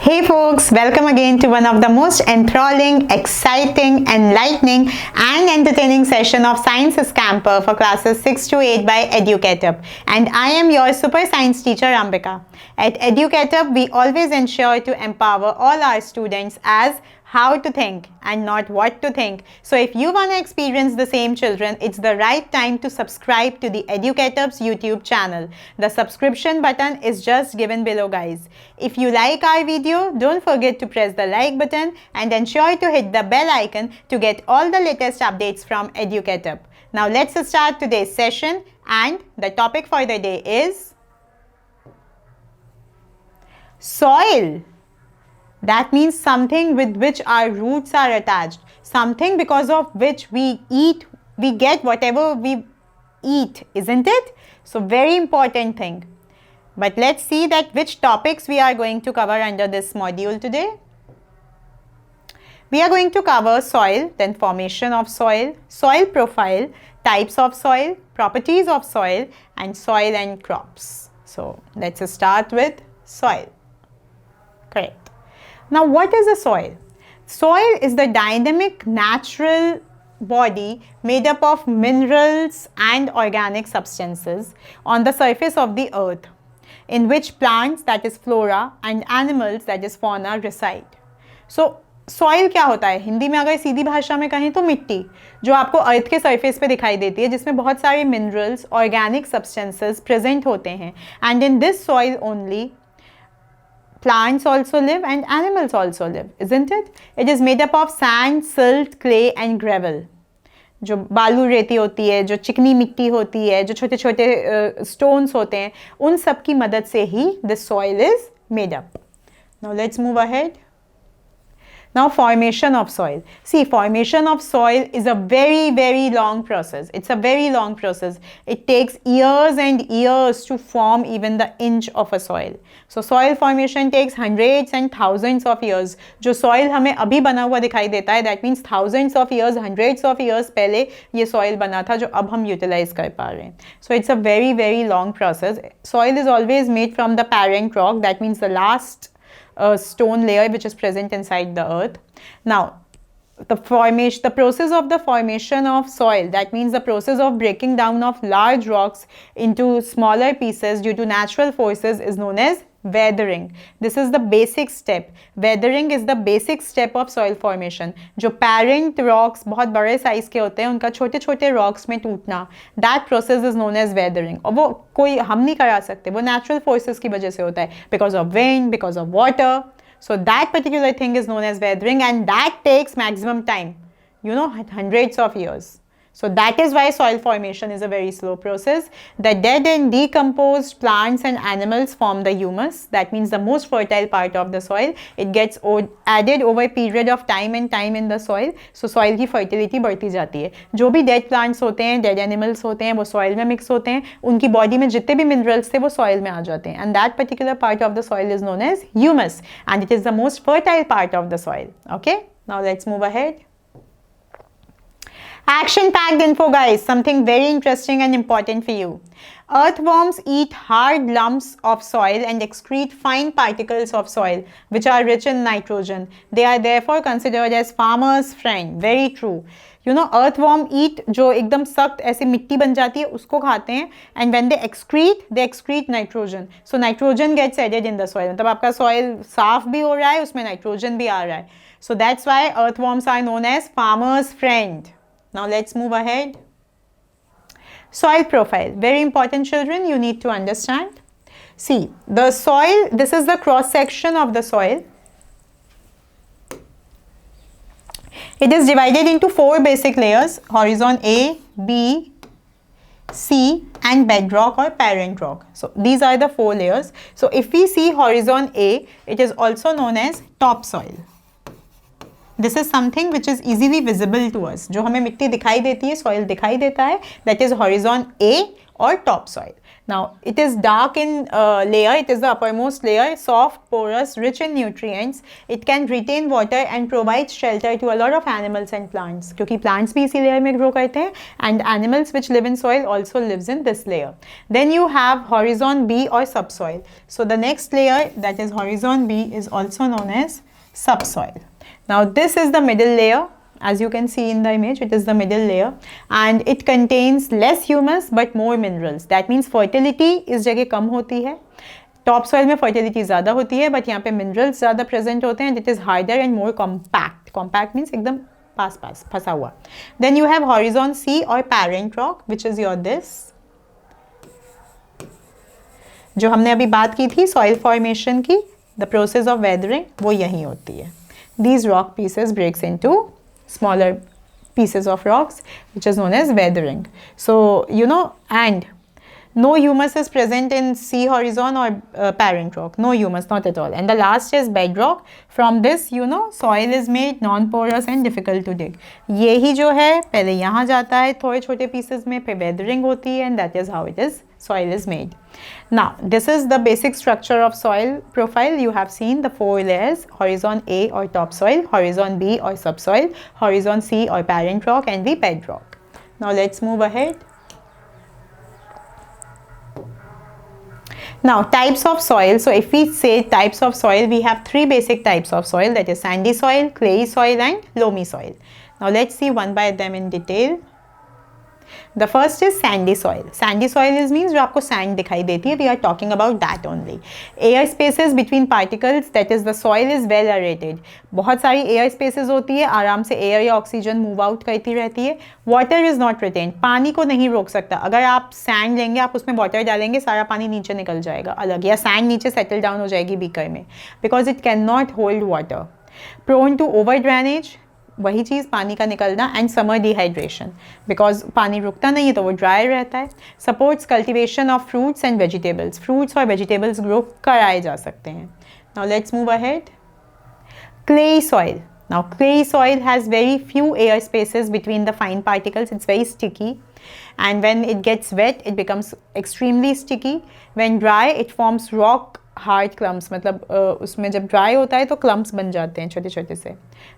Hey folks, welcome again to one of the most enthralling, exciting, enlightening and entertaining session of Science Scamper for classes 6 to 8 by EducateUp. And I am your super science teacher Ambika. At EducateUp, we always ensure to empower all our students as how to think and not what to think. So if you want to experience the same children, it's the right time to subscribe to the EducateUp's YouTube channel. The subscription button is just given below, guys. If you like our video, don't forget to press the like button and ensure to hit the bell icon to get all the latest updates from EducateUp. Now let's start today's session, and the topic for the day is soil. That means something with which our roots are attached, something because of which we get whatever we eat, isn't it? So very important thing. But let's see that which topics we are going to cover under this module today. We are going to cover soil, then formation of soil, soil profile, types of soil, properties of soil, and soil and crops. So let's start with soil. Correct. Now, what is a soil? Soil is the dynamic natural body made up of minerals and organic substances on the surface of the earth, in which plants, that is flora, and animals, that is fauna, reside. So, soil क्या होता है? हिंदी में अगर सीधी भाषा में कहें तो मिट्टी, जो आपको अर्थ के सरफेस पे दिखाई देती है, जिसमें बहुत सारे मिनरल्स, ऑर्गेनिक सब्सटेंसेस प्रेजेंट होते हैं. And in this soil only plants also live and animals also live, isn't it? It is made up of sand, silt, clay and gravel. जो बालू रेती होती है, जो चिकनी मिट्टी होती है, जो छोटे छोटे stones होते हैं, उन सब की मदद से ही this soil is made up. Now let's move ahead. Now formation of soil. See, formation of soil is a very long process. It's a very long process. It takes years and years to form even the inch of a soil. So soil formation takes hundreds and thousands of years. जो soil हमें अभी बना हुआ दिखाई देता है, that means thousands of years, hundreds of years पहले ये soil बना था जो अब हम utilize कर पा रहे हैं. So it's a very long process. Soil is always made from the parent rock, that means the last stone layer which is present inside the earth. Now, the process of the formation of soil, that means the process of breaking down of large rocks into smaller pieces due to natural forces, is known as weathering. This is the basic step. Weathering is the basic step of soil formation. जो parent rocks बहुत बड़े size के होते हैं, उनका छोटे छोटे rocks में टूटना, that process is known as weathering. और वो कोई हम नहीं करा सकते, वो natural forces की वजह से होता है, because of wind, because of water. So that particular thing is known as weathering, and that takes maximum time, hundreds of years. So that is why soil formation is a very slow process. The dead and decomposed plants and animals form the humus. That means the most fertile part of the soil. It gets added over a period of time in the soil. So soil की fertility बढ़ती जाती है. जो भी dead plants होते हैं, dead animals होते हैं, वो soil में mix होते हैं. उनकी body में जितने भी minerals थे, वो soil में आ जाते हैं. And that particular part of the soil is known as humus. And it is the most fertile part of the soil. Okay? Now let's move ahead. Action-packed info, guys. Something very interesting and important for you. Earthworms eat hard lumps of soil and excrete fine particles of soil, which are rich in nitrogen. They are therefore considered as farmer's friend. Very true. Earthworm eat जो एकदम सख्त ऐसी मिट्टी बन जाती है, उसको खाते हैं. And when they excrete nitrogen. So nitrogen gets added in the soil. मतलब आपका soil साफ भी हो रहा है, उसमें nitrogen भी आ रहा है. So that's why earthworms are known as farmer's friend. Now let's move ahead. Soil profile. Very important, children, you need to understand. See, the soil, this is the cross section of the soil. It is divided into 4 basic layers: horizon A, B, C and bedrock or parent rock. So these are the 4 layers. So if we see horizon A, it is also known as topsoil. This is something which is easily visible to us. जो हमें मिट्टी दिखाई देती है, soil दिखाई देता है, that is horizon A or topsoil. Now, it is dark in layer, it is the uppermost layer, soft, porous, rich in nutrients. It can retain water and provide shelter to a lot of animals and plants. क्योंकि plants भी इसी layer में grow करते हैं, and animals which live in soil also lives in this layer. Then you have horizon B or subsoil. So the next layer, that is horizon B, is also known as subsoil. Now this is the middle layer. As you can see in the image, it is the middle layer and it contains less humus but more minerals. That means fertility इस जगह कम होती है. Top soil में fertility ज़्यादा होती है, but यहाँ पे minerals ज़्यादा present होते हैं. It is harder and more compact. Compact means एकदम पास फंसा हुआ. Then you have horizon C or parent rock, which is your this. जो हमने अभी बात की थी soil formation की, the process of weathering, वो यही होती है. These rock pieces breaks into smaller pieces of rocks, which is known as weathering. So, you know, and no humus is present in sea horizon or parent rock. No humus, not at all. And the last is bedrock. From this, you know, soil is made non-porous and difficult to dig. ये ही जो है पहले यहाँ जाता है थोड़े छोटे pieces में, फिर weathering होती है, and that is how it is soil is made. Now, this is the basic structure of soil profile. You have seen the 4 layers: horizon A or topsoil, horizon B or subsoil, horizon C or parent rock, and the bedrock. Now let's move ahead. Now, types of soil. So if we say types of soil, we have 3 basic types of soil, that is sandy soil, clayey soil, and loamy soil. Now let's see one by them in detail. The first is sandy soil. Sandy soil is means जो आपको sand दिखाई देती है. We are talking about that only. Air spaces between particles, that is the soil is well aerated. बहुत सारी air spaces होती है, आराम से air या oxygen move out करती रहती है. Water is not retained. पानी को नहीं रोक सकता. अगर आप sand लेंगे, आप उसमें water डालेंगे, सारा पानी नीचे निकल जाएगा अलग, या sand नीचे settle down हो जाएगी beaker में, because it cannot hold water. Prone to over drainage. वही चीज़ पानी का निकलना, एंड समर डिहाइड्रेशन, बिकॉज पानी रुकता नहीं है तो वो ड्राई रहता है. Supports cultivation of fruits and vegetables. Fruits और वेजिटेबल्स ग्रो कराए जा सकते हैं. Now let's move ahead. Clayey soil. Now clay soil has very few air spaces between the fine particles. It's very sticky, and when it gets wet it becomes extremely sticky. When dry it forms rock hard clumps. मतलब उसमें जब dry होता है तो clumps बन जाते हैं, छोटे छोटे से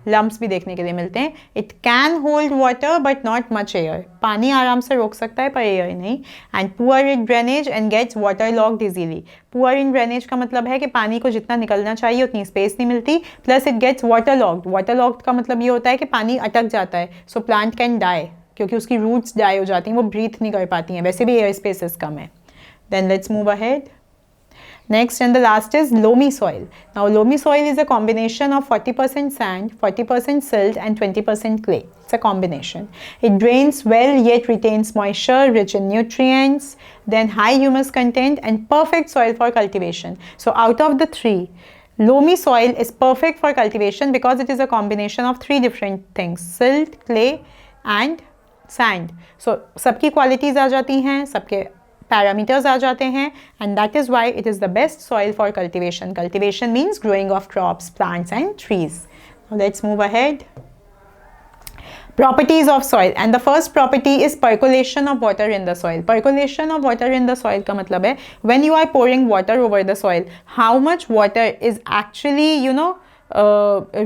लम्प्स भी देखने के लिए मिलते हैं. It can hold water but not much air. पानी आराम से रोक सकता है पर एयर नहीं. And poor in drainage and gets water logged easily. Poor in drainage का मतलब है कि पानी को जितना निकलना चाहिए उतनी स्पेस नहीं मिलती, plus it gets water logged. Water logged का मतलब ये होता है कि पानी अटक जाता है, सो प्लांट कैन डाई, क्योंकि उसकी रूट्स डाई हो जाती हैं, वो ब्रीथ नहीं कर पाती हैं, वैसे भी एयर स्पेसेस कम है. Then let's move ahead. Next and the last is loamy soil. Now loamy soil is a combination of 40% sand, 40% silt and 20% clay. It's a combination. It drains well yet retains moisture, rich in nutrients, then high humus content and perfect soil for cultivation. So out of the 3, loamy soil is perfect for cultivation because it is a combination of 3 different things: silt, clay and sand. So सबकी qualities आ जाती हैं, सबके parameters आ जाते हैं, and that is why it is the best soil for cultivation. Cultivation means growing of crops, plants and trees. Now let's move ahead. Properties of soil, and the first property is percolation of water in the soil. Percolation of water in the soil का मतलब है when you are pouring water over the soil, how much water is actually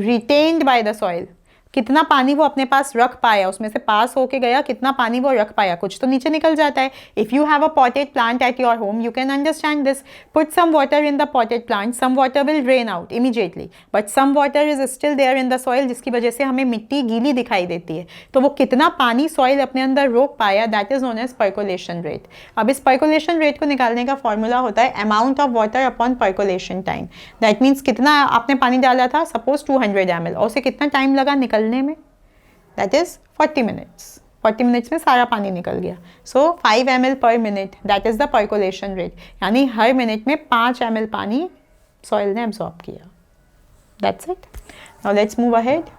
retained by the soil. कितना पानी वो अपने पास रख पाया, उसमें से पास होके गया, कितना पानी वो रख पाया. कुछ तो नीचे निकल जाता है. If you have a potted plant at your home, you can understand this. Put some water in the potted plant, some water will drain out immediately, but some water is still there in the soil, जिसकी वजह से हमें मिट्टी गीली दिखाई देती है. तो वो कितना पानी सॉइल अपने अंदर रोक पाया, that is known as percolation rate. अब इस पर्कोलेशन रेट को निकालने का फॉर्मूला होता है amount of water upon percolation time. That means कितना आपने पानी डाला था, सपोज 200 ml, और उसे कितना टाइम लगा निकलने में, that is 40 minutes. 40 minutes में सारा पानी निकल गया. So 5 ml per minute, that is the percolation rate. यानी हर मिनट में 5 ml पानी सॉइल ने एब्जॉर्ब किया. That's it. Now let's move ahead.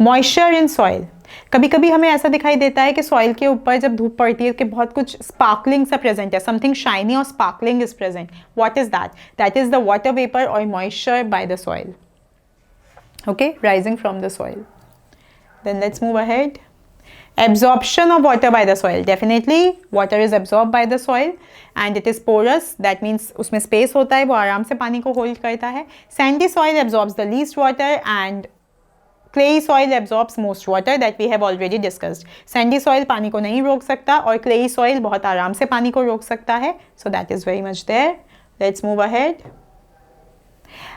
Moisture in soil. कभी कभी हमें ऐसा दिखाई देता है कि सॉइल के ऊपर जब धूप पड़ती है कि बहुत कुछ स्पार्कलिंग सा प्रेजेंट है, समथिंग शाइनी और sparkling is present. What is that? That is the water vapour और moisture by the soil, okay, rising from the soil. Then let's move ahead. Absorption of water by the soil. Definitely, water is absorbed by the soil and it is porous. That means उसमें space होता है, वो आराम से पानी को hold करता है. Sandy soil absorbs the least water and clay soil absorbs most water that we have already discussed. Sandy soil पानी को नहीं रोक सकता और clay soil बहुत आराम से पानी को रोक सकता है. So that is very much there. Let's move ahead.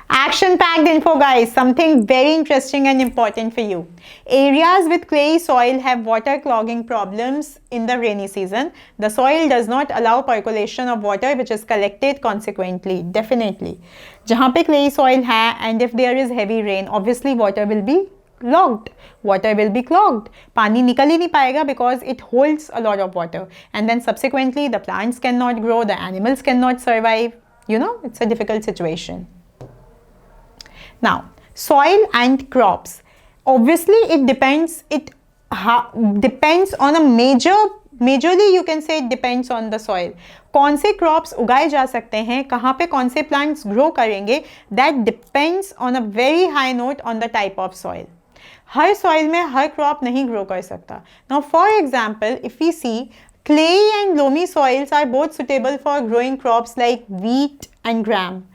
Action packed info, guys. Something very interesting and important for you. Areas with clay soil have water clogging problems in the rainy season. The soil does not allow percolation of water which is collected consequently. Definitely. जहाँ पे clay soil है and if there is heavy rain, obviously water will be clogged. Water will be clogged. पानी निकल ही नहीं पाएगा because it holds a lot of water. And then subsequently the plants cannot grow, the animals cannot survive. You know, it's a difficult situation. Now, soil and crops. Obviously, it depends. It depends on a majorly you can say it depends on the soil. कौन से crops उगाए जा सकते हैं, कहाँ पे कौन से plants grow करेंगे, that depends on a very high note on the type of soil. Her soil में हर crop नहीं grow कर सकता. Now, for example, if we see clay and loamy soils are both suitable for growing crops like wheat and gram.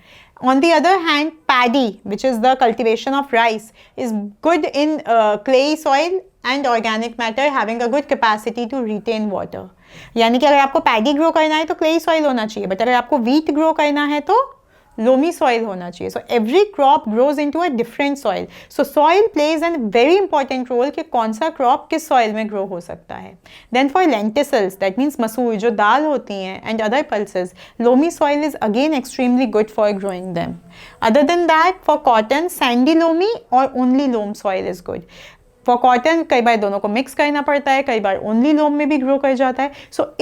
On the other hand, paddy, which is the cultivation of rice, is good in clay soil and organic matter having a good capacity to retain water. यानी कि अगर आपको paddy grow करना है तो clay soil होना चाहिए, but अगर आपको wheat grow करना है तो loamy soil होना चाहिए. So every crop grows into a different soil. So soil plays a very important role कि कौन सा crop किस soil में grow हो सकता है. Then for lentils, that means मसूर जो दाल होती हैं and other pulses, loamy soil is again extremely good for growing them. Other than that, for cotton, sandy loamy or only loam soil is good. For cotton, कई बार दोनों को mix करना पड़ता है, कई बार only loam में भी grow कर जाता है. So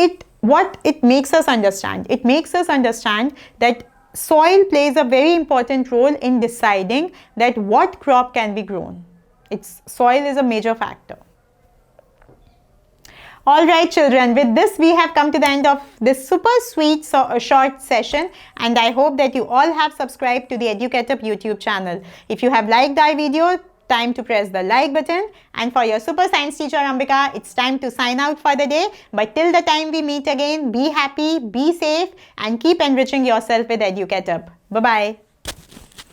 what it makes us understand? It makes us understand that soil plays a very important role in deciding that what crop can be grown. Soil is a major factor. Alright children, with this we have come to the end of this super sweet short session and I hope that you all have subscribed to the EduCatUp YouTube channel. If you have liked our video, time to press the like button, and for your super science teacher Ambika, it's time to sign out for the day. But till the time we meet again, be happy, be safe and keep enriching yourself with EduCatUp. Bye bye.